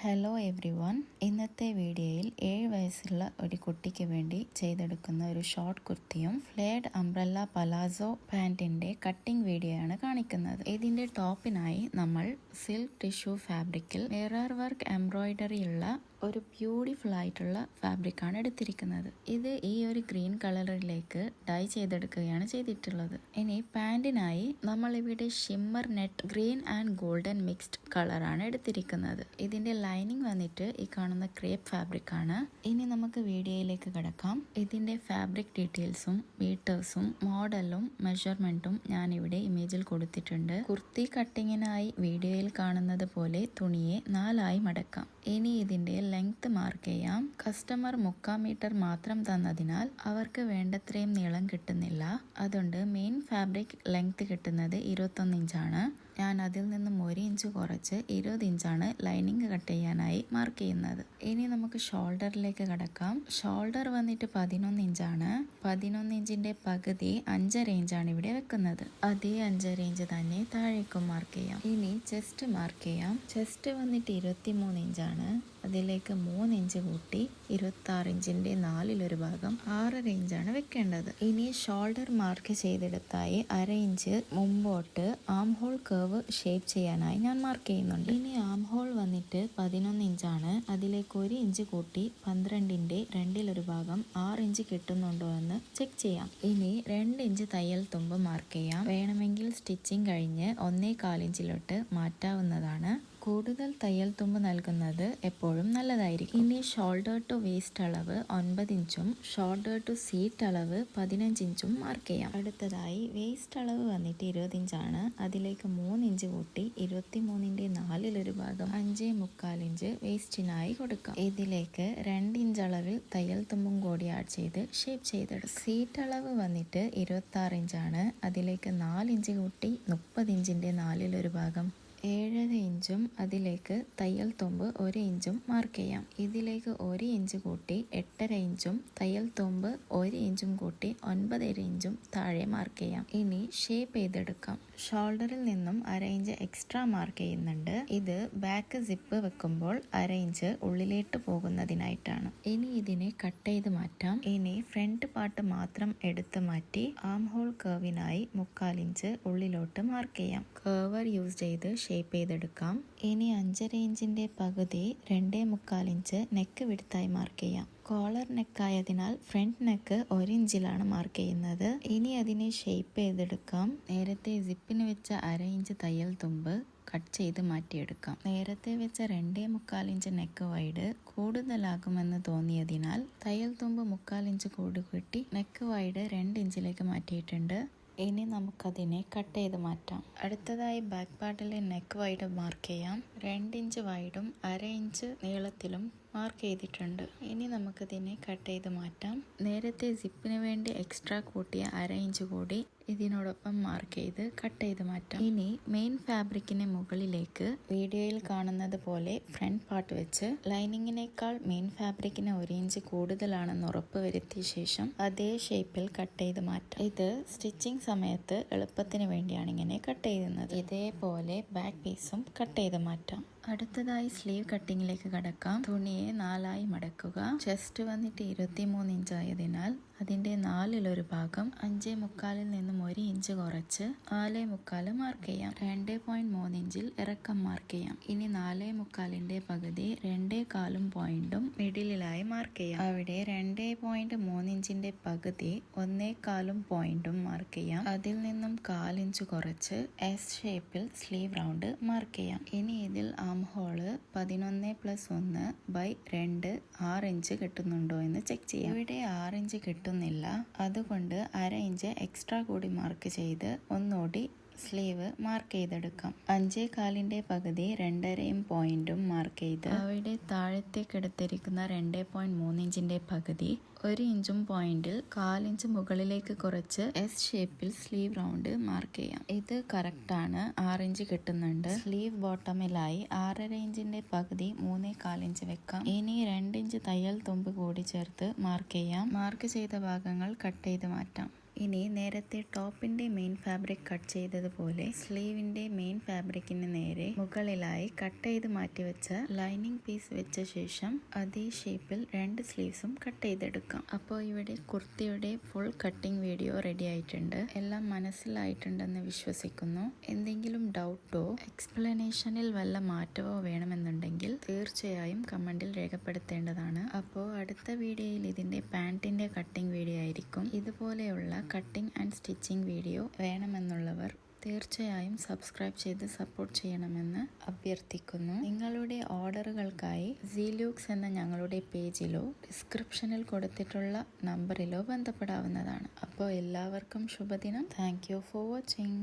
Hello every one. ഇന്നത്തെ വീഡിയോയിൽ 7 വയസ്സുള്ള ഒരു കുട്ടിക്ക് വേണ്ടി ചെയ്തെടുക്കുന്ന ഒരു ഷോർട്ട് കുർത്തിയും ഫ്ലെയർഡ് അംബ്രല്ല പലാസോ പാൻറ്റിൻ്റെ കട്ടിംഗ് വീഡിയോയാണ് കാണിക്കുന്നത്. ഇതിൻ്റെ ടോപ്പിനായി നമ്മൾ സിൽക്ക് ടിഷ്യൂ ഫാബ്രിക്കിൽ മിറർ വർക്ക് എംബ്രോയിഡറി ഉള്ള ഒരു ബ്യൂട്ടിഫുൾ ആയിട്ടുള്ള ഫാബ്രിക്കാണ് എടുത്തിരിക്കുന്നത്. ഇത് ഈ ഒരു ഗ്രീൻ കളറിലേക്ക് ഡൈ ചെയ്തെടുക്കുകയാണ് ചെയ്തിട്ടുള്ളത്. ഇനി പാൻറ്റിനായി നമ്മൾ ഇവിടെ shimmer net green and golden mixed കളറാണ് എടുത്തിരിക്കുന്നത്. ഇതിന്റെ ലൈനിങ് വന്നിട്ട് ഈ കാണുന്ന ക്രേപ്പ് ഫാബ്രിക് ആണ്. ഇനി നമുക്ക് വീഡിയോയിലേക്ക് കിടക്കാം. ഇതിന്റെ ഫാബ്രിക് ഡീറ്റെയിൽസും മീറ്റേഴ്സും മോഡലും മെഷർമെന്റും ഞാൻ ഇവിടെ ഇമേജിൽ കൊടുത്തിട്ടുണ്ട്. കുർത്തി കട്ടിങ്ങിനായി വീഡിയോയിൽ കാണുന്നത് പോലെ തുണിയെ 4 മടക്കാം. ഇനി ഇതിന്റെ ലെങ്ത് മാർക്ക് ചെയ്യാം. കസ്റ്റമർ 3/4 മീറ്റർ മാത്രം തന്നതിനാൽ അവർക്ക് വേണ്ടത്രയും നീളം കിട്ടുന്നില്ല. അതുകൊണ്ട് മെയിൻ ഫാബ്രിക് ലെങ്ത് കിട്ടുന്നത് 21 ഇഞ്ചാണ്. ഞാൻ അതിൽ നിന്നും 1 ഇഞ്ച് കുറച്ച് 20 ഇഞ്ചാണ് ലൈനിങ് കട്ട് ചെയ്യാനായി മാർക്ക് ചെയ്യുന്നത്. ഇനി നമുക്ക് ഷോൾഡറിലേക്ക് കടക്കാം. ഷോൾഡർ വന്നിട്ട് 11 ഇഞ്ചാണ്. 11 ഇഞ്ചിന്റെ പകുതി 5.5 ഇഞ്ചാണ് ഇവിടെ വെക്കുന്നത്. അതേ 5.5 ഇഞ്ച് തന്നെ താഴേക്കും മാർക്ക് ചെയ്യാം. ഇനി ചെസ്റ്റ് മാർക്ക് ചെയ്യാം. ചെസ്റ്റ് വന്നിട്ട് 23 ഇഞ്ചാണ്. അതിലേക്ക് 3 ഇഞ്ച് കൂട്ടി 26 ഇഞ്ചിന്റെ 4/1 ഭാഗം 6.5 ഇഞ്ചാണ് വെക്കേണ്ടത്. ഇനി ഷോൾഡർ മാർക്ക് ചെയ്തെടുത്തായി 1/2 ഇഞ്ച് മുമ്പോട്ട് ആം ഹോൾ കർവ് ഷേപ്പ് ചെയ്യാനായി ഞാൻ മാർക്ക് ചെയ്യുന്നുണ്ട്. ഇനി ആം ഹോൾ വന്നിട്ട് 11 ഇഞ്ചാണ്. അതിലേക്ക് 1 ഇഞ്ച് കൂട്ടി 12ന്റെ 2/1 ഭാഗം 6 ഇഞ്ച് കിട്ടുന്നുണ്ടോ എന്ന് ചെക്ക് ചെയ്യാം. ഇനി 2 ഇഞ്ച് തയ്യൽ തുമ്പ് മാർക്ക് ചെയ്യാം. വേണമെങ്കിൽ സ്റ്റിച്ചിങ് കഴിഞ്ഞ് 1/4 ഇഞ്ചിലോട്ട് മാറ്റാവുന്നതാണ്. കൂടുതൽ തയ്യൽ തുമ്പ് നൽകുന്നത് എപ്പോഴും നല്ലതായിരിക്കും. ഇനി ഷോൾഡർ ടു വേസ്റ്റ് അളവ് 9 ഇഞ്ചും ഷോൾഡർ ടു സീറ്റ് അളവ് 15 ഇഞ്ചും മാർക്ക് ചെയ്യാം. അടുത്തതായി വേസ്റ്റ് അളവ് വന്നിട്ട് 20 ഇഞ്ചാണ്. അതിലേക്ക് 3 ഇഞ്ച് കൂട്ടി 23ന്റെ 4/1 ഭാഗം 5.25 ഇഞ്ച് വേസ്റ്റിനായി കൊടുക്കാം. ഇതിലേക്ക് 2 ഇഞ്ച് അളവിൽ തയ്യൽ തുമ്പും കൂടി ആഡ് ചെയ്ത് ഷേപ്പ് ചെയ്തെടുക്കാം. സീറ്റ് അളവ് വന്നിട്ട് 26 ഇഞ്ചാണ്. അതിലേക്ക് 4 ഇഞ്ച് കൂട്ടി 30 ഇഞ്ചിന്റെ 4/1 ഭാഗം 7.5 ഇഞ്ചും അതിലേക്ക് തയ്യൽ തുമ്പ് 1 ഇഞ്ചും മാർക്ക് ചെയ്യാം. ഇതിലേക്ക് 1 ഇഞ്ച് കൂട്ടി 8.5 ഇഞ്ചും തയ്യൽ തുമ്പ് 1 ഇഞ്ചും കൂട്ടി 9.5 ഇഞ്ചും താഴെ മാർക്ക് ചെയ്യാം. ഇനി ഷേപ്പ് ചെയ്തെടുക്കാം. ഷോൾഡറിൽ നിന്നും 1/2 ഇഞ്ച് എക്സ്ട്രാ മാർക്ക് ചെയ്യുന്നുണ്ട്. ഇത് ബാക്ക് സിപ്പ് വെക്കുമ്പോൾ 1/2 ഇഞ്ച് ഉള്ളിലേക്ക് പോകുന്നതിനായിട്ടാണ്. ഇനി ഇതിനെ കട്ട് ചെയ്ത് മാറ്റാം. ഇനി ഫ്രണ്ട് പാർട്ട് മാത്രം എടുത്ത് മാറ്റി ആം ഹോൾ കർവിനായി 3/4 ഇഞ്ച് ഉള്ളിലോട്ട് മാർക്ക് ചെയ്യാം. കർവർ യൂസ് ചെയ്ത് ഷേപ്പ് ചെയ്തെടുക്കാം. ഇനി 5.5 ഇഞ്ചിന്റെ പകുതി 2.25 ഇഞ്ച് നെക്ക് വിഡ്ത്തായി മാർക്ക് ചെയ്യാം. കോളർ നെക്കായതിനാൽ ഫ്രണ്ട് നെക്ക് 1 ഇഞ്ചിലാണ് മാർക്ക് ചെയ്യുന്നത്. ഇനി അതിനെ ഷേപ്പ് ചെയ്തെടുക്കാം. നേരത്തെ സിപ്പിന് വെച്ച 1/2 ഇഞ്ച് തയ്യൽ തുമ്പ് കട്ട് ചെയ്ത് മാറ്റിയെടുക്കാം. നേരത്തെ വെച്ച 2.25 ഇഞ്ച് നെക്ക് വൈഡ് കൂടുതലാകുമെന്ന് തോന്നിയതിനാൽ തയ്യൽ തുമ്പ് 3/4 ഇഞ്ച് കൂടി കൂട്ടി നെക്ക് വൈഡ് 2 ഇഞ്ചിലേക്ക് മാറ്റിയിട്ടുണ്ട്. ഇനി നമുക്കതിനെ കട്ട് ചെയ്ത് മാറ്റാം. അടുത്തതായി ബാക്ക് പാർട്ടിലെ നെക്ക് വൈഡ് മാർക്ക് ചെയ്യാം. 2 ഇഞ്ച് വൈഡും 1/2 ഇഞ്ച് നീളത്തിലും മാർക്ക് ചെയ്തിട്ടുണ്ട്. ഇനി നമുക്കതിനെ കട്ട് ചെയ്ത് മാറ്റാം. നേരത്തെ സിപ്പിന് വേണ്ടി എക്സ്ട്രാ കൂട്ടിയ 1/2 ഇഞ്ച് കൂടി ഇതിനോടൊപ്പം മാർക്ക് ചെയ്ത് കട്ട് ചെയ്ത് മാറ്റാം. ഇനി മെയിൻ ഫാബ്രിക്കിന് മുകളിലേക്ക് വീഡിയോയിൽ കാണുന്നത് പോലെ ഫ്രണ്ട് പാർട്ട് വെച്ച് ലൈനിങ്ങിനേക്കാൾ മെയിൻ ഫാബ്രിക്കിന് 1 ഇഞ്ച് കൂടുതലാണെന്ന് ഉറപ്പ് വരുത്തിയ ശേഷം അതേ ഷേപ്പിൽ കട്ട് ചെയ്ത് മാറ്റാം. ഇത് സ്റ്റിച്ചിങ് സമയത്ത് എളുപ്പത്തിന് വേണ്ടിയാണ് ഇങ്ങനെ കട്ട് ചെയ്യുന്നത്. ഇതേപോലെ ബാക്ക് പീസും കട്ട് ചെയ്ത് മാറ്റാം. അടുത്തതായി സ്ലീവ് കട്ടിങ്ങിലേക്ക് കടക്കാം. തുണിയെ 4 മടക്കുക. ചെസ്റ്റ് വന്നിട്ട് 23 ഇഞ്ച് ആയതിനാൽ അതിന്റെ 4/1 ഭാഗം 5.25 നിന്നും 1 ഇഞ്ച് കുറച്ച് 4.25 മാർക്ക് ചെയ്യാം. 2.3 ഇഞ്ചിൽ ഇറക്കം മാർക്ക് ചെയ്യാം. ഇനി 4.25ന്റെ പകുതി 2.25 പോയിന്റും മിഡിലായി മാർക്ക് ചെയ്യാം. അവിടെ 2.3 ഇഞ്ചിന്റെ പകുതി 1.25 പോയിന്റും മാർക്ക് ചെയ്യാം. അതിൽ നിന്നും 1/4 ഇഞ്ച് കുറച്ച് എസ് ഷേപ്പിൽ സ്ലീവ് റൗണ്ട് മാർക്ക് ചെയ്യാം. ഇനി ഇതിൽ ആം ഹോള് 11+1/2 6 ഇഞ്ച് കിട്ടുന്നുണ്ടോ എന്ന് ചെക്ക് ചെയ്യാം. ഇവിടെ 6 ഇഞ്ച് കിട്ടുന്നില്ല. അതുകൊണ്ട് 1/2 ഇഞ്ച് എക്സ്ട്രാ കൂടി മാർക്ക് ചെയ്ത് ഒന്നുകൂടി സ്ലീവ് മാർക്ക് ചെയ്തെടുക്കാം. 5.25ന്റെ പകുതി 2.5 പോയിന്റും മാർക്ക് ചെയ്ത് അവിടെ താഴത്തേക്ക് എടുത്തിരിക്കുന്ന 2.3 ഇഞ്ചിന്റെ പകുതി 1 ഇഞ്ചും പോയിന്റിൽ 1/4 ഇഞ്ച് മുകളിലേക്ക് കുറച്ച് എസ് ഷേപ്പിൽ സ്ലീവ് റൗണ്ട് മാർക്ക് ചെയ്യാം. ഇത് കറക്റ്റ് ആണ്. 6 ഇഞ്ച് കിട്ടുന്നുണ്ട്. സ്ലീവ് ബോട്ടമിലായി 6.5 ഇഞ്ചിന്റെ പകുതി 3.25 ഇഞ്ച് വെക്കാം. ഇനി 2 ഇഞ്ച് തയ്യൽ തുമ്പ് കൂടി ചേർത്ത് മാർക്ക് ചെയ്യാം. മാർക്ക് ചെയ്ത ഭാഗങ്ങൾ കട്ട് ചെയ്ത് മാറ്റാം. ഇനി നേരത്തെ ടോപ്പിന്റെ മെയിൻ ഫാബ്രിക് കട്ട് ചെയ്തതുപോലെ സ്ലീവിന്റെ മെയിൻ ഫാബ്രിക്കിന് നേരെ മുകളിലായി കട്ട് ചെയ്ത് മാറ്റിവെച്ച ലൈനിങ് പീസ് വെച്ച ശേഷം അതേ ഷേപ്പിൽ 2 സ്ലീവ്സും കട്ട് ചെയ്തെടുക്കാം. അപ്പോൾ ഇവിടെ കുർത്തിയുടെ ഫുൾ കട്ടിംഗ് വീഡിയോ റെഡി ആയിട്ടുണ്ട്. എല്ലാം മനസ്സിലായിട്ടുണ്ടെന്ന് വിശ്വസിക്കുന്നു. എന്തെങ്കിലും ഡൗട്ടോ എക്സ്പ്ലനേഷനിൽ വല്ല മാറ്റമോ വേണമെന്നുണ്ടെങ്കിൽ തീർച്ചയായും കമന്റിൽ രേഖപ്പെടുത്തേണ്ടതാണ്. അപ്പോൾ അടുത്ത വീഡിയോയിൽ ഇതിന്റെ പാന്റിന്റെ കട്ടിംഗ് വീഡിയോ ആയിരിക്കും. ഇതുപോലെയുള്ള കട്ടിംഗ് ആൻഡ് സ്റ്റിച്ചിങ് വീഡിയോ വേണമെന്നുള്ളവർ തീർച്ചയായും സബ്സ്ക്രൈബ് ചെയ്ത് സപ്പോർട്ട് ചെയ്യണമെന്ന് അഭ്യർത്ഥിക്കുന്നു. നിങ്ങളുടെ ഓർഡറുകൾക്കായി സീലൂക്സ് എന്ന ഞങ്ങളുടെ പേജിലോ ഡിസ്ക്രിപ്ഷനിൽ കൊടുത്തിട്ടുള്ള നമ്പറിലോ ബന്ധപ്പെടാവുന്നതാണ്. അപ്പോൾ എല്ലാവർക്കും ശുഭദിനം. Thank you for watching.